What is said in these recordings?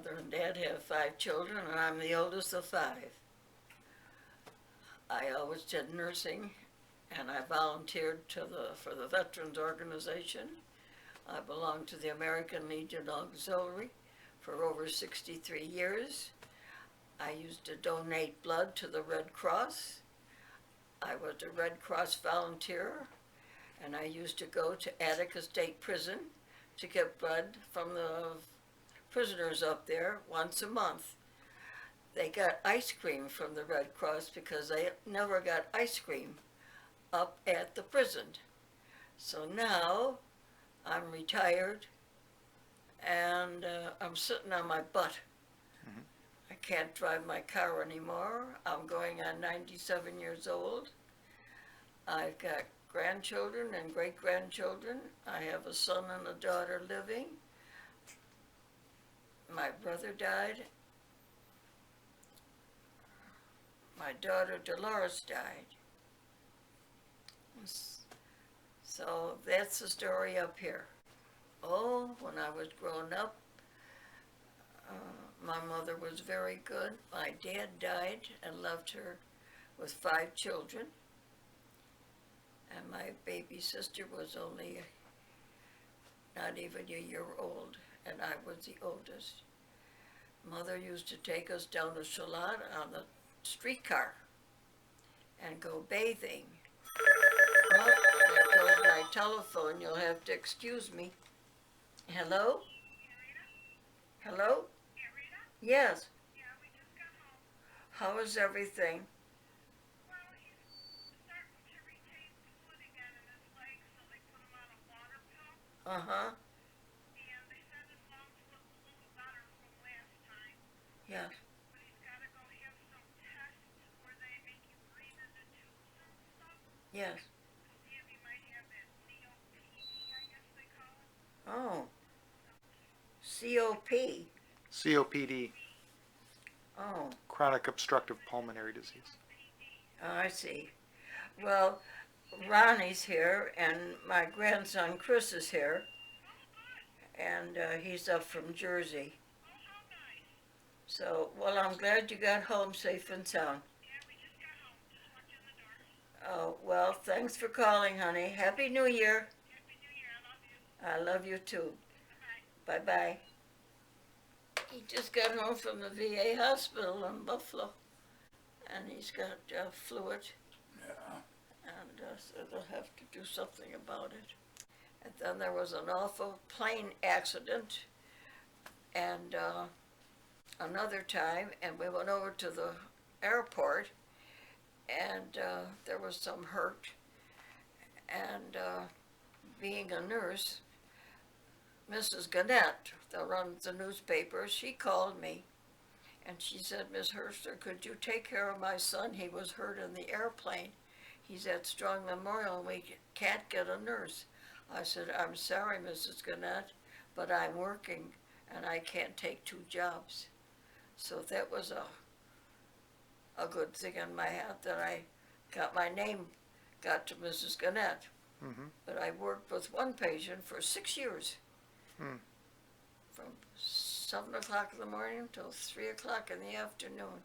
Mother and Dad have 5 children, and I'm the oldest of 5. I always did nursing, and I volunteered for the Veterans Organization. I belonged to the American Legion Auxiliary for over 63 years. I used to donate blood to the Red Cross. I was a Red Cross volunteer, and I used to go to Attica State Prison to get blood from the prisoners up there once a month. They got ice cream from the Red Cross because they never got ice cream up at the prison. So now I'm retired, and I'm sitting on my butt. Mhm. I can't drive my car anymore. I'm going on 97 years old. I've got grandchildren and great-grandchildren. I have a son and a daughter living. My brother died. My daughter Dolores died. So that's the story up here. Oh, when I was growing up, my mother was very good. My dad died and left her with 5 children. And my baby sister was only not even a year old, and I was the oldest. Mother used to take us down to Charlotte on the streetcar and go bathing. Well, there goes my telephone. You'll have to excuse me. Hello? Hello? Yes. How is everything? Uh-huh. Yes. Yes. Oh. COP. COPD, Oh. chronic obstructive pulmonary disease. Oh, I see. Well, Ronnie's here, and my grandson Chris is here, and he's up from Jersey. So, well, I'm glad you got home safe and sound. Oh, well, thanks for calling, honey. Happy New Year. I love you too. Bye-bye. He just got home from the VA hospital in Buffalo, and he's got fluid, Yeah. and so they'll have to do something about it. And then there was an awful plane accident, and another time, and we went over to the airport, and there was some hurt, and being a nurse, Mrs. Gannett, that runs the newspaper, she called me, and she said, Miss Hirschler, could you take care of my son? He was hurt in the airplane. He's at Strong Memorial, and we can't get a nurse. I said, I'm sorry, Mrs. Gannett, but I'm working, and I can't take 2 jobs. So that was a good thing in my hat that I got my name got to Mrs. Gannett. Mm-hmm. But I worked with one patient for 6 years. Hmm. From 7 o'clock in the morning till 3 o'clock in the afternoon.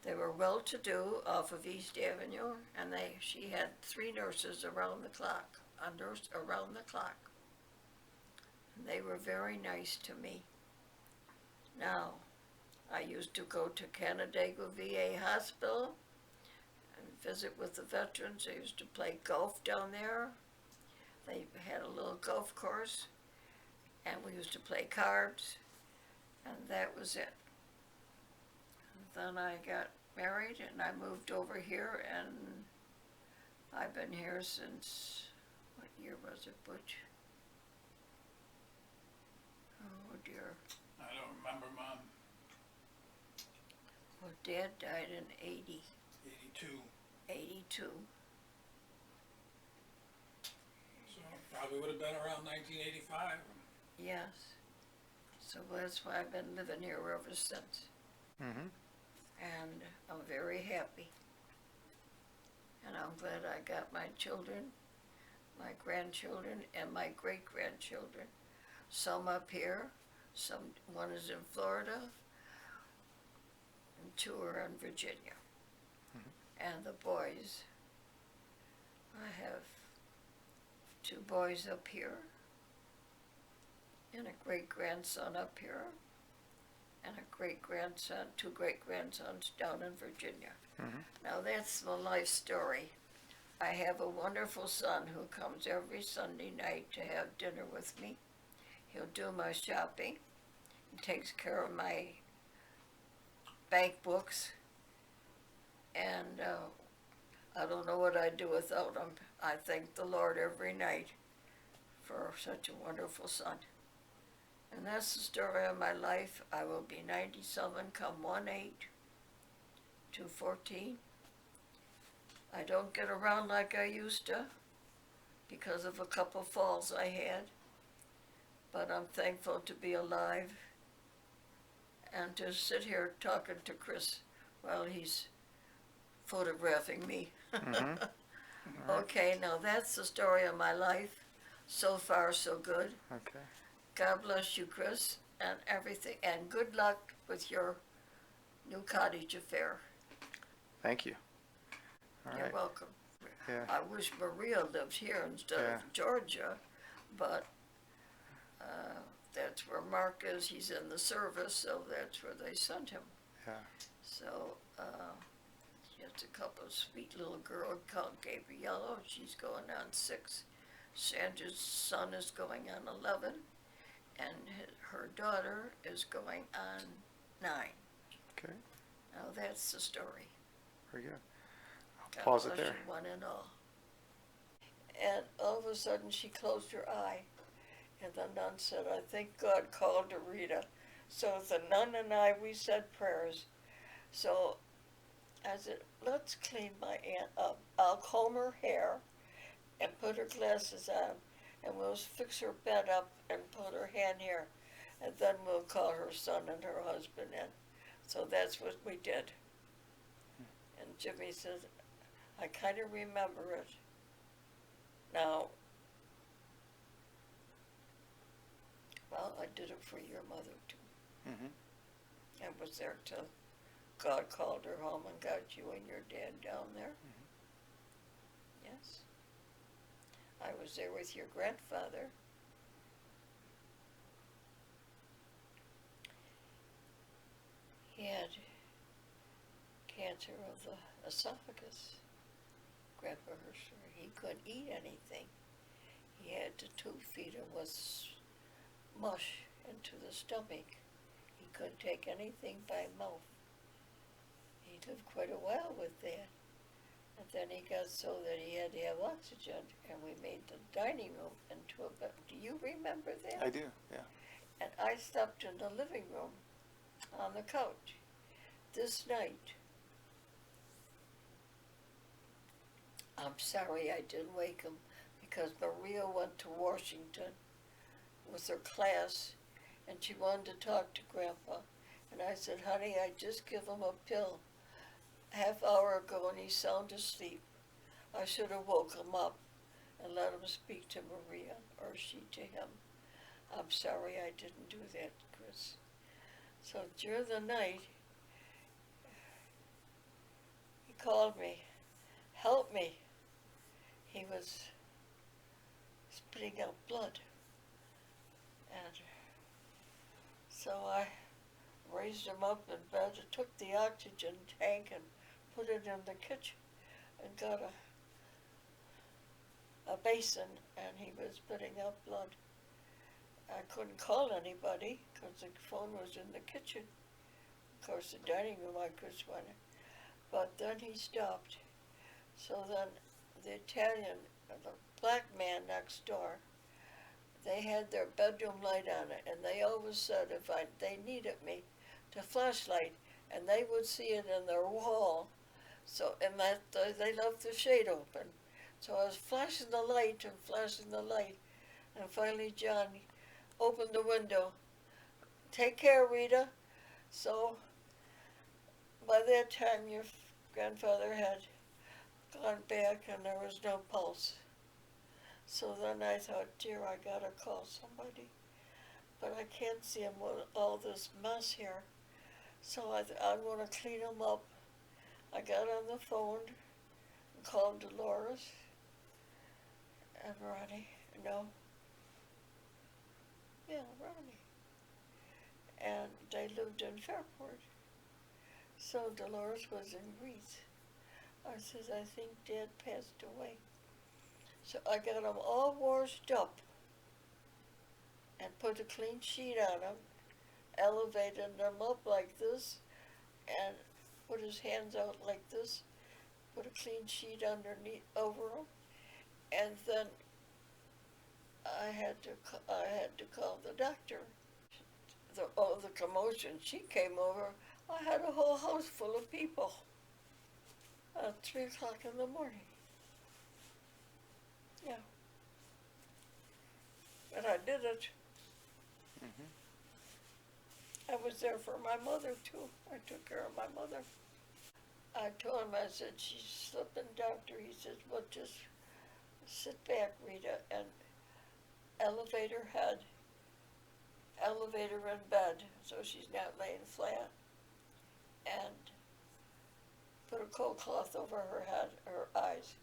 They were well-to-do off of East Avenue, and she had 3 nurses around the clock, a nurse around the clock. And they were very nice to me. Now, I used to go to Canandaigua VA Hospital and visit with the veterans. I used to play golf down there. They had a little golf course, and we used to play cards, and that was it. And then I got married, and I moved over here, and I've been here since, what year was it, Butch? Oh dear. I don't remember, Mom. Well, Dad died in 80, 82. 82. So probably would have been around 1985. Yes. So that's why I've been living here ever since. Mm-hmm. And I'm very happy. And I'm glad I got my children, my grandchildren, and my great-grandchildren. Some up here, One is in Florida, and two are in Virginia. And the boys, I have two boys up here, and a great-grandson up here, and a great-grandson, two great-grandsons down in Virginia. Now that's my life story. I have a wonderful son who comes every Sunday night to have dinner with me. He'll do my shopping. He takes care of my bank books. And I don't know what I'd do without him. I thank the Lord every night for such a wonderful son. And that's the story of my life. I will be 97 come 1/8/2/14. I don't get around like I used to because of a couple falls I had. But I'm thankful to be alive and to sit here talking to Chris while he's photographing me. Okay, now that's the story of my life. So far, so good. Okay. God bless you, Chris, and everything, and good luck with your new cottage affair. Thank you. All You're right. welcome. Yeah. I wish Maria lived here instead Yeah. of Georgia, but that's where Mark is. He's in the service, so that's where they sent him. Yeah. So she has a couple of sweet little girls called Gabriella. She's going on 6. Sandra's son is going on 11, and her daughter is going on 9. Okay. Now that's the story. Very good. I'll God pause it bless there. you, one and all. And all of a sudden she closed her eye, and the nun said, I think God called to Rita. So the nun and I, we said prayers. So I said, let's clean my aunt up. I'll comb her hair and put her glasses on, and we'll fix her bed up and put her hand here, and then we'll call her son and her husband in. So that's what we did. And Jimmy says, I kind of remember it. Now, well, I did it for your mother too. I was there till God called her home and got you and your dad down there. Yes. I was there with your grandfather. He had cancer of the esophagus, Grandpa Hirschler. He couldn't eat anything. He had to tube feed him with mush into the stomach. He couldn't take anything by mouth. He lived quite a while with that. And then he got so that he had to have oxygen, and we made the dining room into a bed. Do you remember that? I do. Yeah. And I slept in the living room on the couch. This night, I'm sorry I didn't wake him because Maria went to Washington with her class, and she wanted to talk to Grandpa. And I said, honey, I just give him a pill half hour ago and he's sound asleep. I should have woke him up and let him speak to Maria, or she to him. I'm sorry I didn't do that, Chris. So during the night, he called me, help me. He was spitting out blood. And so I raised him up in bed and took the oxygen tank and put it in the kitchen and got a basin, and he was spitting out blood. I couldn't call anybody because the phone was in the kitchen. Of course, the dining room I could went in. But then he stopped. So then the Italian, the black man next door, they had their bedroom light on it, and they always said if they needed me to flashlight, and they would see it in their wall. So, and that they left the shade open. So I was flashing the light, and finally John opened the window. Take care, Rita. So by that time, your grandfather had gone back, and there was no pulse. So then I thought, dear, I gotta call somebody. but I can't see them with all this mess here. So I'm gonna clean them up. I got on the phone and called Dolores and Ronnie. No. Yeah, Ronnie. And they lived in Fairport. So Dolores was in Greece. I says, I think Dad passed away. So I got them all washed up and put a clean sheet on them, elevated them up like this, and put his hands out like this, put a clean sheet underneath over them, and then I had to call the doctor. The commotion. She came over. I had a whole house full of people at 3 o'clock in the morning. Yeah. But I did it. I was there for my mother too. I took care of my mother. I told him, I said, she's slipping, doctor. He says, well, just sit back, Rita, and elevator in bed, so she's not laying flat, and put a cold cloth over her head, her eyes,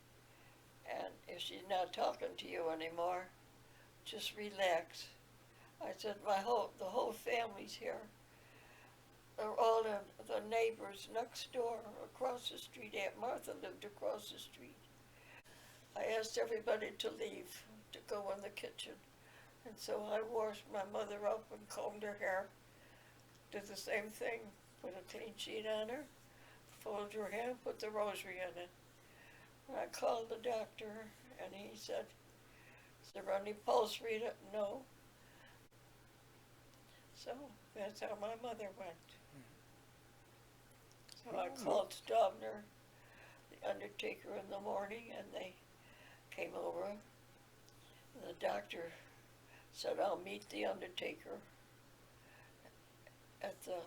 and if she's not talking to you anymore, just relax. I said, the whole family's here. They're all the neighbors next door, across the street. Aunt Martha lived across the street. I asked everybody to leave, to go in the kitchen. And so I washed my mother up and combed her hair. Did the same thing, put a clean sheet on her, folded her hand, put the rosary in it. And I called the doctor, and he said, is there any pulse, Rita? No. So that's how my mother went. So I called Stovner, the undertaker, in the morning, and they came over. And the doctor said, I'll meet the undertaker at the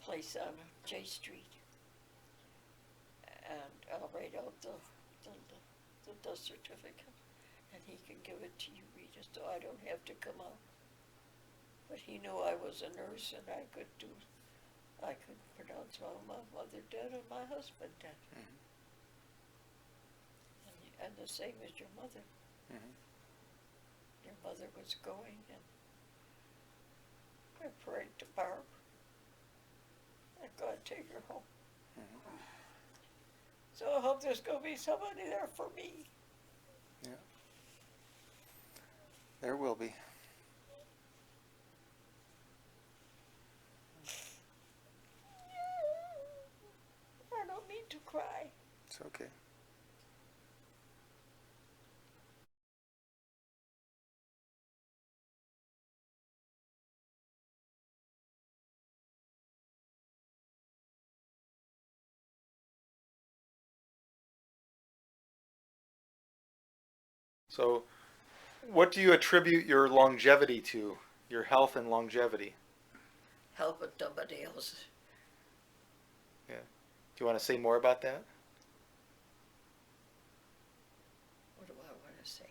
place on J Street, and I'll write out the death certificate, and he can give it to you, Rita, so I don't have to come out. But he knew I was a nurse, and I could pronounce my mother dead and my husband dead. And the same as your mother. Your mother was going, and I prayed to Barb that God take her home. So I hope there's going to be somebody there for me. Yeah. There will be. I don't mean to cry. It's okay. So, what do you attribute your longevity to? Your health and longevity? Helping somebody else. Yeah. Do you want to say more about that? What do I want to say?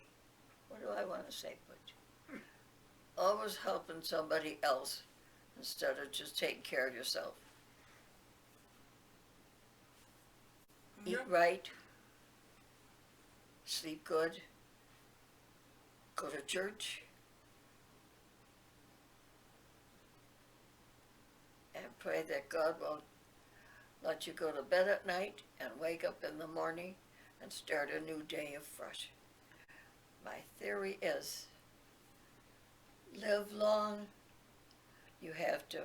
What do I want to say, Butch? Always helping somebody else instead of just taking care of yourself. Eat right. Sleep good. Go to church. And pray that God will let you go to bed at night and wake up in the morning and start a new day afresh. My theory is, live long. You have to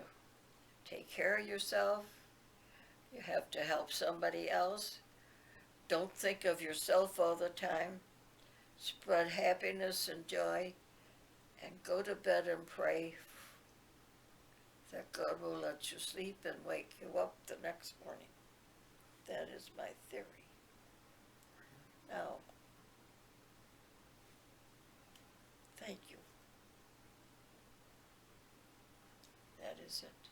take care of yourself. You have to help somebody else. Don't think of yourself all the time. Spread happiness and joy, and go to bed and pray that God will let you sleep and wake you up the next morning. That is my theory. Now, thank you. That is it.